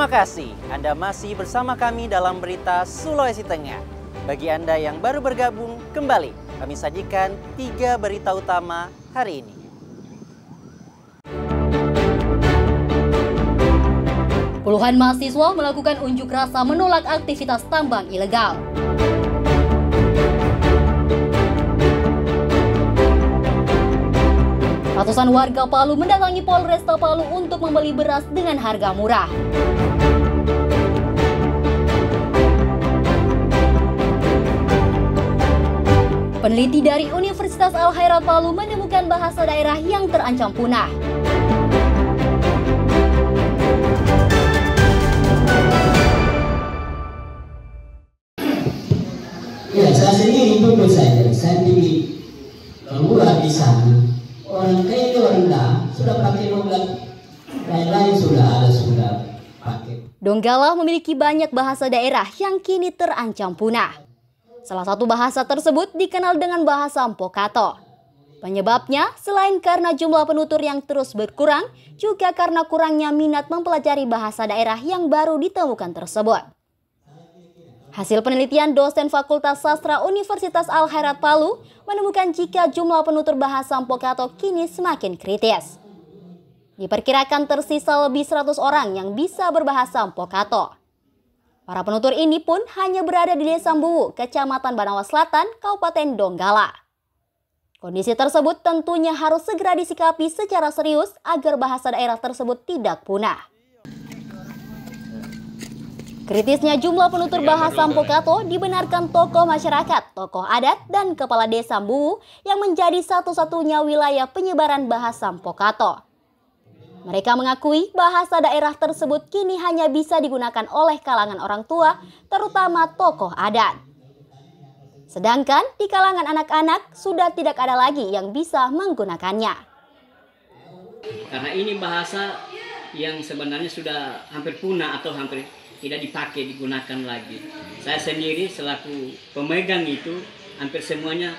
Terima kasih Anda masih bersama kami dalam berita Sulawesi Tengah. Bagi Anda yang baru bergabung, kembali kami sajikan 3 berita utama hari ini. Puluhan mahasiswa melakukan unjuk rasa menolak aktivitas tambang ilegal. Ratusan warga Palu mendatangi Polresta Palu untuk membeli beras dengan harga murah. Peneliti dari Universitas Al-Khairat Palu menemukan bahasa daerah yang terancam punah. Ya, saya sendiri tunggu saja. Saya di murah di sana. Orang kaya itu rendah, sudah pakai logat lain-lain sudah pakai. Donggala memiliki banyak bahasa daerah yang kini terancam punah. Salah satu bahasa tersebut dikenal dengan bahasa Mpokato. Penyebabnya selain karena jumlah penutur yang terus berkurang, juga karena kurangnya minat mempelajari bahasa daerah yang baru ditemukan tersebut. Hasil penelitian dosen Fakultas Sastra Universitas Al-Khairat Palu menemukan jika jumlah penutur bahasa Mpokato kini semakin kritis. Diperkirakan tersisa lebih 100 orang yang bisa berbahasa Mpokato. Para penutur ini pun hanya berada di Desa Mbuwu, Kecamatan Banawa Selatan, Kabupaten Donggala. Kondisi tersebut tentunya harus segera disikapi secara serius agar bahasa daerah tersebut tidak punah. Kritisnya jumlah penutur bahasa Mpokato dibenarkan tokoh masyarakat, tokoh adat, dan kepala desa Mbuwu yang menjadi satu-satunya wilayah penyebaran bahasa Mpokato. Mereka mengakui bahasa daerah tersebut kini hanya bisa digunakan oleh kalangan orang tua, terutama tokoh adat. Sedangkan di kalangan anak-anak sudah tidak ada lagi yang bisa menggunakannya. Karena ini bahasa yang sebenarnya sudah hampir punah atau hampir tidak dipakai, digunakan lagi. Saya sendiri selaku pemegang itu hampir semuanya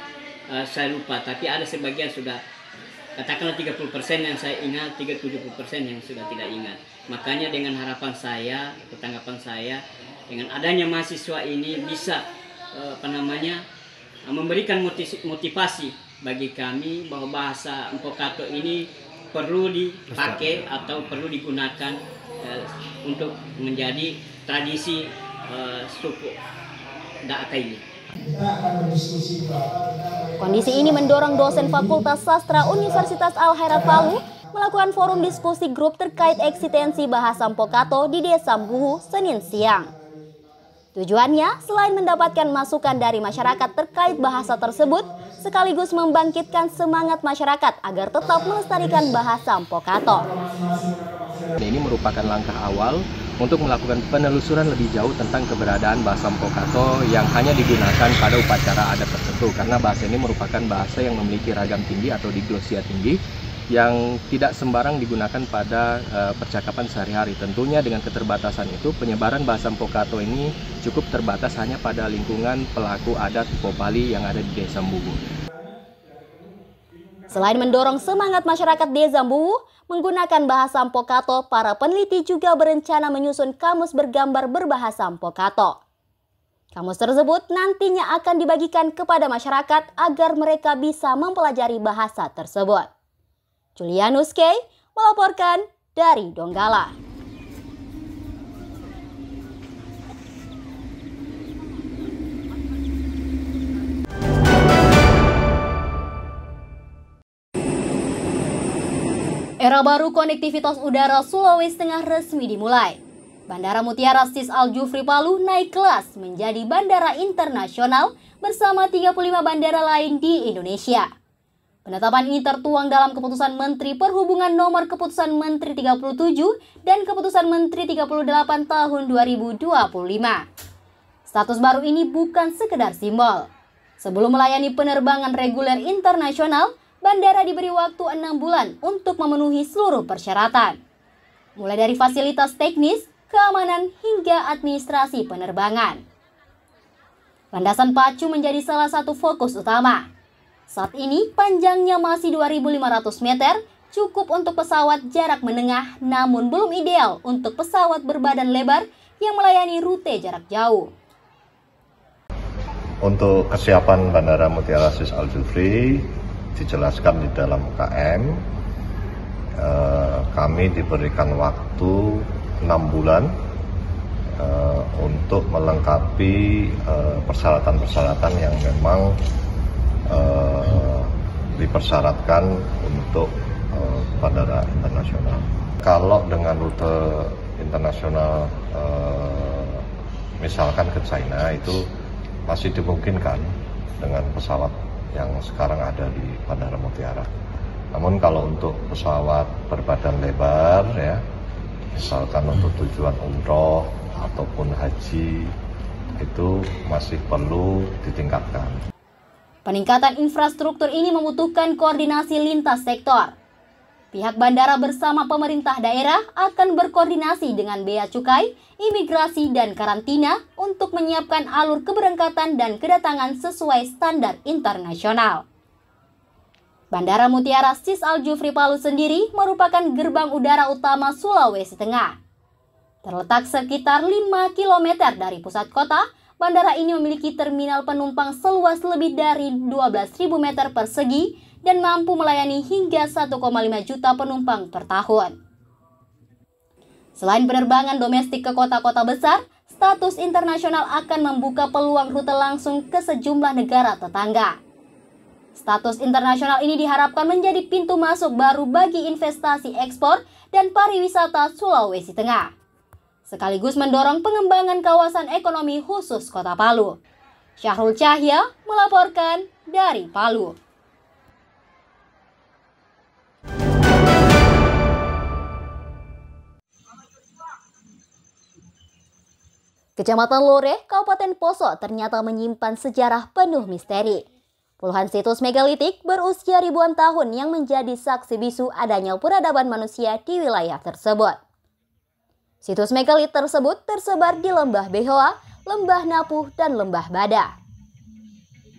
saya lupa, tapi ada sebagian sudah, katakanlah 30% yang saya ingat, 30-70% yang sudah tidak ingat. Makanya dengan harapan saya, tanggapan saya, dengan adanya mahasiswa ini bisa memberikan motivasi bagi kami bahwa bahasa Mpokato ini perlu dipakai atau perlu digunakan untuk menjadi tradisi suku Daata ini. Kondisi ini mendorong dosen Fakultas Sastra Universitas Al-Khairat Palu melakukan forum diskusi grup terkait eksistensi bahasa Mpokato di Desa Mbuwu Senin siang. Tujuannya selain mendapatkan masukan dari masyarakat terkait bahasa tersebut, sekaligus membangkitkan semangat masyarakat agar tetap melestarikan bahasa Mpokato. Ini merupakan langkah awal untuk melakukan penelusuran lebih jauh tentang keberadaan bahasa Mpokato yang hanya digunakan pada upacara adat tertentu, karena bahasa ini merupakan bahasa yang memiliki ragam tinggi atau diglosia tinggi yang tidak sembarang digunakan pada percakapan sehari-hari. Tentunya dengan keterbatasan itu, penyebaran bahasa Mpokato ini cukup terbatas hanya pada lingkungan pelaku adat Popali yang ada di Desa Mbuwu. Selain mendorong semangat masyarakat Desa Mbuwu menggunakan bahasa Mpokato, para peneliti juga berencana menyusun kamus bergambar berbahasa Mpokato. Kamus tersebut nantinya akan dibagikan kepada masyarakat agar mereka bisa mempelajari bahasa tersebut. Julianus Kay melaporkan dari Donggala. Era baru konektivitas udara Sulawesi Tengah resmi dimulai. Bandara Mutiara Sis Al Jufri Palu naik kelas menjadi bandara internasional bersama 35 bandara lain di Indonesia. Penetapan ini tertuang dalam Keputusan Menteri Perhubungan Nomor Keputusan Menteri 37 dan Keputusan Menteri 38 Tahun 2025. Status baru ini bukan sekedar simbol. Sebelum melayani penerbangan reguler internasional, bandara diberi waktu 6 bulan untuk memenuhi seluruh persyaratan. Mulai dari fasilitas teknis, keamanan, hingga administrasi penerbangan. Landasan pacu menjadi salah satu fokus utama. Saat ini panjangnya masih 2.500 meter cukup untuk pesawat jarak menengah, namun belum ideal untuk pesawat berbadan lebar yang melayani rute jarak jauh. Untuk kesiapan Bandara Mutiara Sis Al Jufri dijelaskan di dalam KM, kami diberikan waktu 6 bulan untuk melengkapi persyaratan-persyaratan yang memang dipersyaratkan untuk bandara internasional. Kalau dengan rute internasional misalkan ke China itu masih dimungkinkan dengan pesawat yang sekarang ada di Bandara Mutiara. Namun kalau untuk pesawat berbadan lebar ya, misalkan untuk tujuan umroh ataupun haji itu masih perlu ditingkatkan. Peningkatan infrastruktur ini membutuhkan koordinasi lintas sektor. Pihak bandara bersama pemerintah daerah akan berkoordinasi dengan Bea Cukai, Imigrasi, dan Karantina untuk menyiapkan alur keberangkatan dan kedatangan sesuai standar internasional. Bandara Mutiara Sis Al Jufri Palu sendiri merupakan gerbang udara utama Sulawesi Tengah. Terletak sekitar 5 km dari pusat kota, bandara ini memiliki terminal penumpang seluas lebih dari 12.000 meter persegi dan mampu melayani hingga 1,5 juta penumpang per tahun. Selain penerbangan domestik ke kota-kota besar, status internasional akan membuka peluang rute langsung ke sejumlah negara tetangga. Status internasional ini diharapkan menjadi pintu masuk baru bagi investasi ekspor dan pariwisata Sulawesi Tengah, sekaligus mendorong pengembangan kawasan ekonomi khusus Kota Palu. Syahrul Cahya melaporkan dari Palu. Kecamatan Lore, Kabupaten Poso ternyata menyimpan sejarah penuh misteri. Puluhan situs megalitik berusia ribuan tahun yang menjadi saksi bisu adanya peradaban manusia di wilayah tersebut. Situs megalit tersebut tersebar di Lembah Behoa, Lembah Napuh, dan Lembah Bada.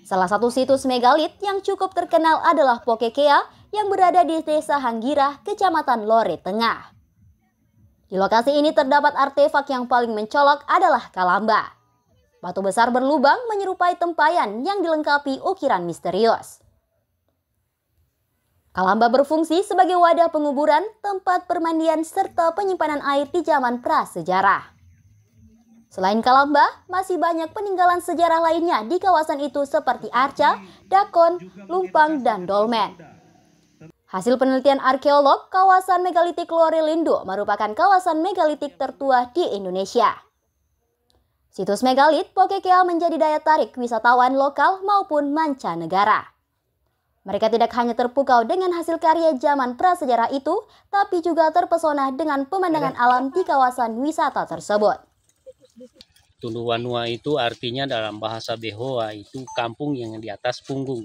Salah satu situs megalit yang cukup terkenal adalah Pokekea yang berada di Desa Hanggirah, Kecamatan Lore Tengah. Di lokasi ini terdapat artefak yang paling mencolok adalah kalamba. Batu besar berlubang menyerupai tempayan yang dilengkapi ukiran misterius. Kalamba berfungsi sebagai wadah penguburan, tempat permandian, serta penyimpanan air di zaman prasejarah. Selain kalamba, masih banyak peninggalan sejarah lainnya di kawasan itu seperti arca, dakon, lumpang, dan dolmen. Hasil penelitian arkeolog, kawasan megalitik Lore Lindo merupakan kawasan megalitik tertua di Indonesia. Situs megalit Pokekea menjadi daya tarik wisatawan lokal maupun mancanegara. Mereka tidak hanya terpukau dengan hasil karya zaman prasejarah itu, tapi juga terpesona dengan pemandangan alam di kawasan wisata tersebut. Tuluwanua itu artinya dalam bahasa Behoa itu kampung yang di atas punggung,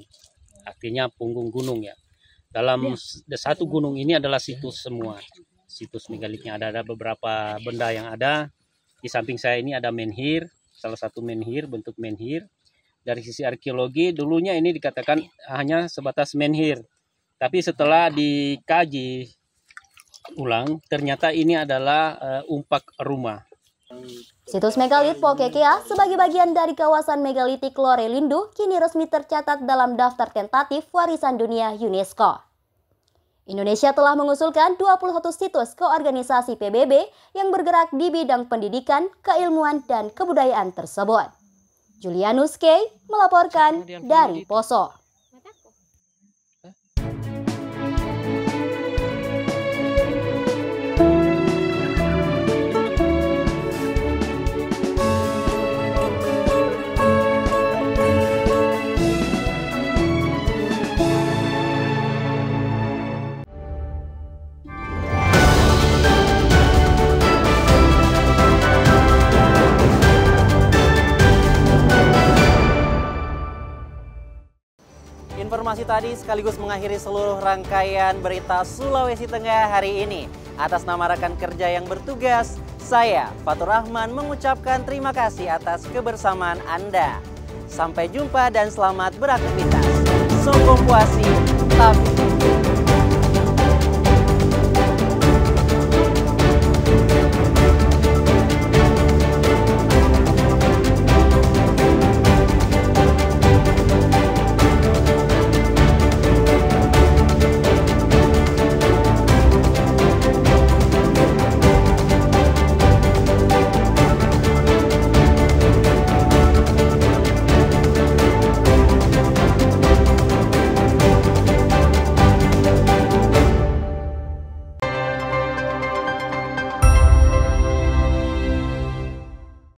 artinya punggung gunung ya. Dalam satu gunung ini adalah situs semua, situs megalitnya ada beberapa benda yang ada. Di samping saya ini ada menhir, salah satu menhir, bentuk menhir. Dari sisi arkeologi dulunya ini dikatakan hanya sebatas menhir, tapi setelah dikaji ulang ternyata ini adalah umpak rumah. Situs megalit Pokekea sebagai bagian dari kawasan megalitik Lore Lindo kini resmi tercatat dalam daftar tentatif warisan dunia UNESCO. Indonesia telah mengusulkan 21 situs ke organisasi PBB yang bergerak di bidang pendidikan, keilmuan, dan kebudayaan tersebut. Julianus K. melaporkan dari Poso. Informasi tadi sekaligus mengakhiri seluruh rangkaian berita Sulawesi Tengah hari ini. Atas nama rekan kerja yang bertugas, saya Fatur Rahman mengucapkan terima kasih atas kebersamaan Anda. Sampai jumpa dan selamat beraktivitas. Songko puasi, tapi